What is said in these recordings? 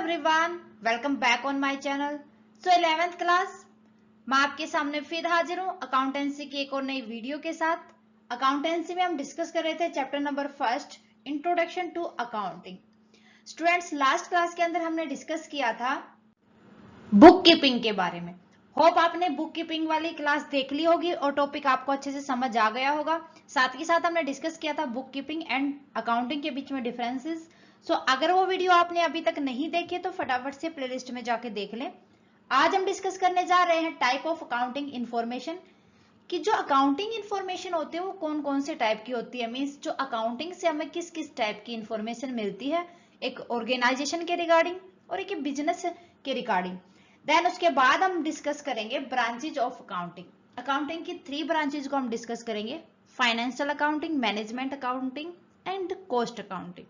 Everyone, welcome back on my channel. So 11th class मैं आपके सामने फिर हाजिर हूँ अकाउंटेंसी की एक और नई वीडियो के साथ। अकाउंटेंसी में हम डिस्कस कर रहे थे chapter number first, introduction to accounting. Students, last class के अंदर हमने डिस्कस किया था बुक कीपिंग के बारे में। होप आपने बुक कीपिंग वाली क्लास देख ली होगी और टॉपिक आपको अच्छे से समझ आ गया होगा। साथ ही साथ हमने डिस्कस किया था बुक कीपिंग एंड अकाउंटिंग के बीच में डिफरेंसेस। अगर वो वीडियो आपने अभी तक नहीं देखी तो फटाफट से प्लेलिस्ट में जाके देख लें। आज हम डिस्कस करने जा रहे हैं टाइप ऑफ अकाउंटिंग इंफॉर्मेशन, कि जो अकाउंटिंग इंफॉर्मेशन होती है वो कौन कौन से टाइप की होती है। मींस जो अकाउंटिंग से हमें किस किस टाइप की इंफॉर्मेशन मिलती है, एक ऑर्गेनाइजेशन के रिगार्डिंग और एक बिजनेस के रिगार्डिंग। देन उसके बाद हम डिस्कस करेंगे ब्रांचेज ऑफ अकाउंटिंग। अकाउंटिंग की 3 ब्रांचेज को हम डिस्कस करेंगे, financial accounting, management accounting and cost accounting.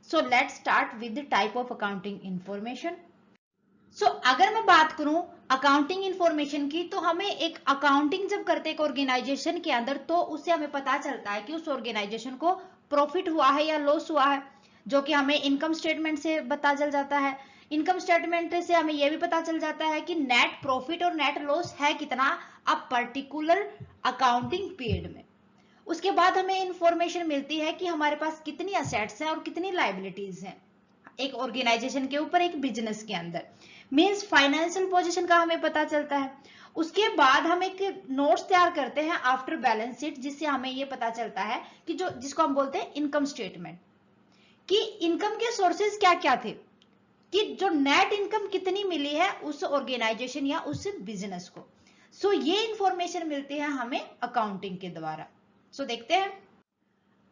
So let's start with type of accounting information. अगर मैं बात करूं अकाउंटिंग इंफॉर्मेशन की, तो हमें एक अकाउंटिंग जब करते हैं एक ऑर्गेनाइजेशन के अंदर, तो उससे हमें पता चलता है कि उस ऑर्गेनाइजेशन को प्रॉफिट हुआ है या लॉस हुआ है, जो कि हमें इनकम स्टेटमेंट से पता चल जाता है। इनकम स्टेटमेंट से हमें यह भी पता चल जाता है कि नेट प्रॉफिट और नेट लॉस है कितना अब पर्टिकुलर अकाउंटिंग पीरियड में। उसके बाद हमें इंफॉर्मेशन मिलती है कि हमारे पास कितनी असेट्स हैं और कितनी लायबिलिटीज हैं एक ऑर्गेनाइजेशन के ऊपर, एक बिजनेस के अंदर। मींस फाइनेंशियल पोजीशन का हमें पता चलता है। उसके बाद हम एक नोट्स तैयार करते हैं आफ्टर बैलेंस शीट, जिससे हमें यह पता चलता है कि जिसको हम बोलते हैं इनकम स्टेटमेंट, कि इनकम के सोर्सेज क्या क्या थे, कि जो नेट इनकम कितनी मिली है उस ऑर्गेनाइजेशन या उस बिजनेस को। ये इंफॉर्मेशन मिलती है हमें अकाउंटिंग के द्वारा। देखते हैं।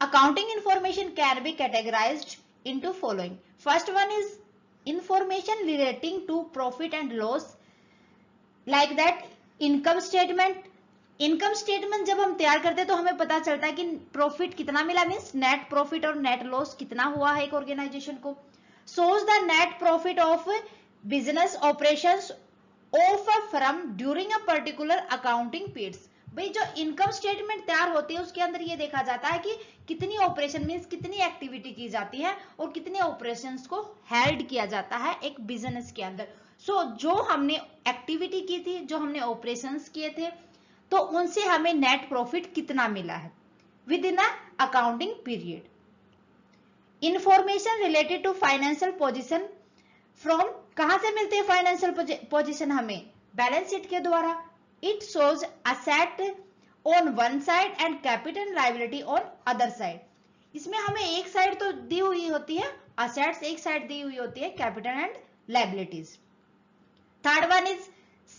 Accounting information can be categorised into following. First one is information relating to profit and loss, like that income statement. Income statement जब हम तैयार करते हैं तो हमें पता चलता है कि प्रॉफिट कितना मिला, मीन्स नेट प्रॉफिट और नेट लॉस कितना हुआ है एक ऑर्गेनाइजेशन को। shows the net profit of business operations of a firm during a particular accounting periods। भाई जो इनकम स्टेटमेंट तैयार होती है उसके अंदर ये देखा जाता है कि कितनी ऑपरेशन मींस कितनी एक्टिविटी की जाती है और कितने ऑपरेशंस को हेल्ड किया जाता है एक बिजनेस के अंदर। जो हमने एक्टिविटी की थी, जो हमने ऑपरेशंस किए थे, तो उनसे हमें नेट प्रॉफिट कितना मिला है within a accounting period. Information related to financial position from, कहां से मिलते हैं फाइनेंशियल पोजीशन हमें? बैलेंस शीट के द्वारा। It shows asset on one side and capital liability on other side. इसमें हमें एक साइड तो दी हुई होती है असेट्स, एक साइड दी हुई होती है capital and liabilities. Third one is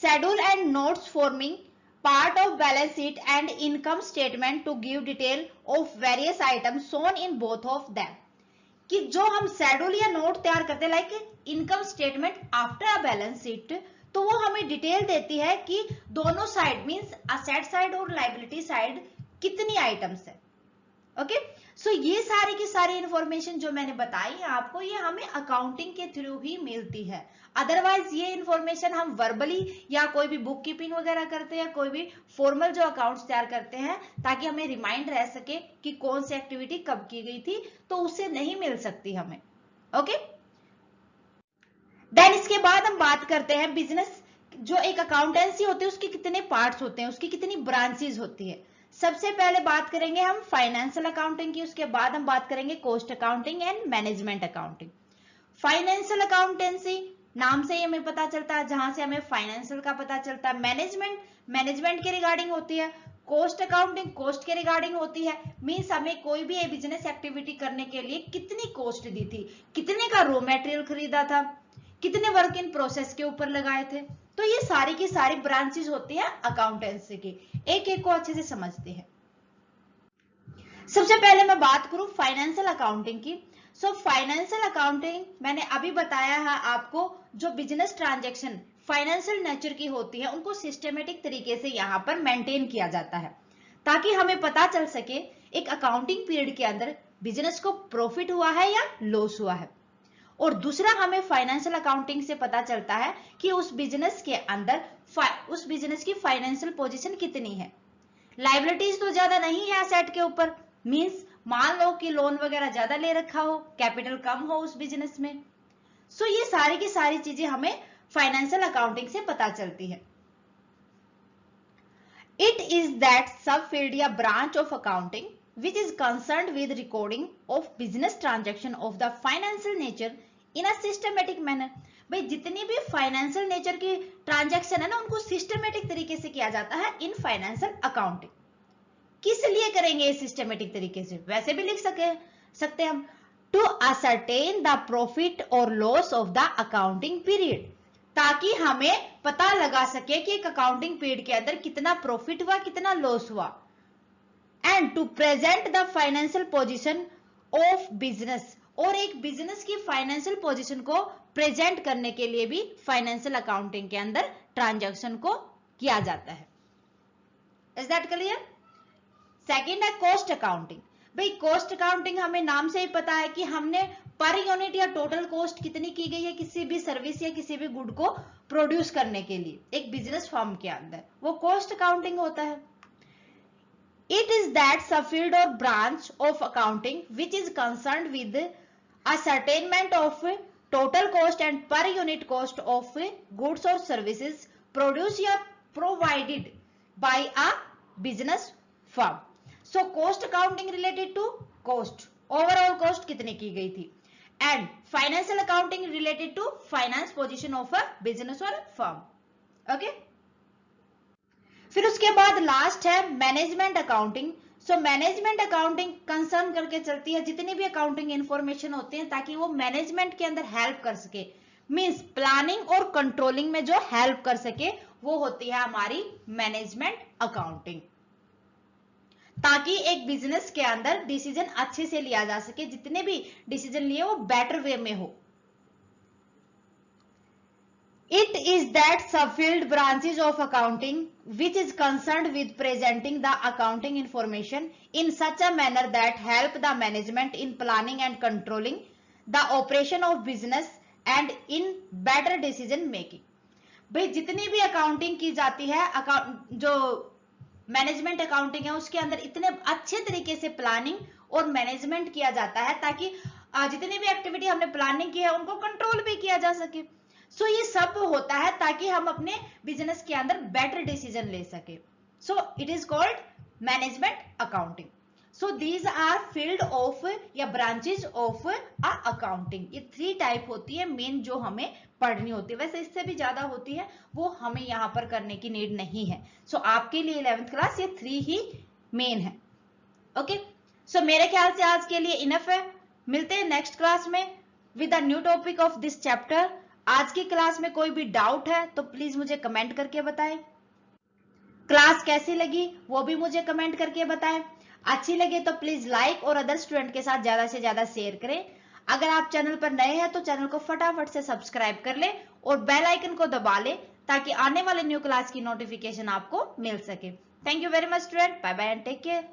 schedule and notes forming part of balance sheet and income statement to give detail of various items shown in both of them. कि जो हम शेड्यूल या note तैयार करते हैं like income statement after a balance sheet, तो वो हमें डिटेल देती है कि दोनों साइड मींस असेट साइड और लायबिलिटी साइड कितनी आइटम्स है। ओके, ये सारी की सारी इंफॉर्मेशन जो मैंने बताई है आपको, ये हमें अकाउंटिंग के थ्रू ही मिलती है। अदरवाइज ये इंफॉर्मेशन हम वर्बली या कोई भी बुक कीपिंग वगैरह करते हैं, कोई भी फॉर्मल जो अकाउंट्स तैयार करते हैं ताकि हमें रिमाइंड रह सके कि कौन सी एक्टिविटी कब की गई थी, तो उससे नहीं मिल सकती हमें। ओके, देन इसके बाद हम बात करते हैं बिजनेस। जो एक अकाउंटेंसी होती है उसके कितने पार्ट्स होते हैं, उसकी कितनी ब्रांचेज होती है। सबसे पहले बात करेंगे हम फाइनेंशियल अकाउंटिंग की, उसके बाद हम बात करेंगे cost accounting and management accounting. Financial accountancy नाम से हमें पता चलता है, जहां से हमें फाइनेंशियल का पता चलता है। मैनेजमेंट के रिगार्डिंग होती है। कॉस्ट अकाउंटिंग कॉस्ट के रिगार्डिंग होती है, मींस हमें कोई भी बिजनेस एक्टिविटी करने के लिए कितनी कॉस्ट दी थी, कितने का रॉ मटेरियल खरीदा था, कितने वर्क इन प्रोसेस के ऊपर लगाए थे। तो ये सारी की सारी ब्रांचेस होती है अकाउंटेंसी की। एक एक को अच्छे से समझते हैं। सबसे पहले मैं बात करूं फाइनेंशियल अकाउंटिंग की। फाइनेंशियल अकाउंटिंग मैंने अभी बताया है आपको, जो बिजनेस ट्रांजैक्शन फाइनेंशियल नेचर की होती है उनको सिस्टमेटिक तरीके से यहाँ पर मेंटेन किया जाता है, ताकि हमें पता चल सके एक अकाउंटिंग पीरियड के अंदर बिजनेस को प्रॉफिट हुआ है या लॉस हुआ है। और दूसरा हमें फाइनेंशियल अकाउंटिंग से पता चलता है कि उस बिजनेस के अंदर उस बिजनेस की फाइनेंशियल पोजीशन कितनी है। लायबिलिटीज तो ज्यादा नहीं है एसेट के ऊपर, मींस मान लो कि लोन वगैरह ज्यादा ले रखा हो, कैपिटल कम हो उस बिजनेस में, सो ये सारी की सारी चीजें हमें फाइनेंशियल अकाउंटिंग से पता चलती है। इट इज दैट सब फील्ड या branch of accounting which is concerned with recording of business transaction of the financial nature in a systematic manner। भाई जितनी भी फाइनेंशियल नेचर की ट्रांजैक्शन है ना, उनको सिस्टमेटिक तरीके से किया जाता है इन फाइनेंशियल अकाउंटिंग। किस लिए करेंगे ये सिस्टमेटिक तरीके से? वैसे भी लिख सकते हम, टू असरटेन द प्रॉफिट और loss of the accounting period, ताकि हमें पता लगा सके कि एक अकाउंटिंग पीरियड के अंदर कितना प्रॉफिट हुआ, कितना लॉस हुआ। And to present the financial position of business, और एक बिजनेस की फाइनेंशियल पोजीशन को प्रेजेंट करने के लिए भी फाइनेंशियल अकाउंटिंग के अंदर ट्रांजैक्शन को किया जाता है। Is that clear? सेकेंड है कॉस्ट अकाउंटिंग। भाई कॉस्ट अकाउंटिंग हमें नाम से ही पता है कि हमने पर यूनिट या टोटल कॉस्ट कितनी की गई है किसी भी सर्विस या किसी भी गुड को प्रोड्यूस करने के लिए एक बिजनेस फर्म के अंदर, वो कॉस्ट अकाउंटिंग होता है। It is that subfield or branch of accounting which is concerned with ascertainment of total cost and per unit cost of goods or services produced or provided by a business firm. So cost accounting related to cost, overall cost कितनी की गई थी, and financial accounting related to finance position of a business or firm. Okay? फिर उसके बाद last है management accounting. So management accounting concern करके चलती है जितनी भी अकाउंटिंग इंफॉर्मेशन होती है ताकि वो मैनेजमेंट के अंदर हेल्प कर सके, मींस प्लानिंग और कंट्रोलिंग में जो हेल्प कर सके वो होती है हमारी मैनेजमेंट अकाउंटिंग, ताकि एक बिजनेस के अंदर डिसीजन अच्छे से लिया जा सके, जितने भी डिसीजन लिए वो बेटर वे में हो। It is that subfield branches of accounting which is concerned with presenting the accounting information in such a manner that help the management in planning and controlling the operation of business and in better decision making। भाई जितनी भी accounting की जाती है, जो management accounting है उसके अंदर इतने अच्छे तरीके से प्लानिंग और मैनेजमेंट किया जाता है ताकि जितनी भी एक्टिविटी हमने प्लानिंग की है उनको कंट्रोल भी किया जा सके। सो ये सब होता है ताकि हम अपने बिजनेस के अंदर बेटर डिसीजन ले सके। So it is called management accounting. So these are field of या ब्रांचेस ऑफ अ अकाउंटिंग। ये 3 टाइप होती है मेन जो हमें पढ़नी होती है, वैसे इससे भी ज्यादा होती है, वो हमें यहाँ पर करने की नीड नहीं है। सो आपके लिए 11th क्लास ये 3 ही मेन है। ओके, सो मेरे ख्याल से आज के लिए इनफ है। मिलते हैं नेक्स्ट क्लास में with a new topic of this chapter. आज की क्लास में कोई भी डाउट है तो प्लीज मुझे कमेंट करके बताएं। क्लास कैसी लगी वो भी मुझे कमेंट करके बताएं। अच्छी लगे तो प्लीज लाइक और अदर स्टूडेंट के साथ ज्यादा से ज्यादा शेयर करें। अगर आप चैनल पर नए हैं तो चैनल को फटाफट से सब्सक्राइब कर ले और बेल आइकन को दबा ले ताकि आने वाले न्यू क्लास की नोटिफिकेशन आपको मिल सके। Thank you very much student, bye bye and take care.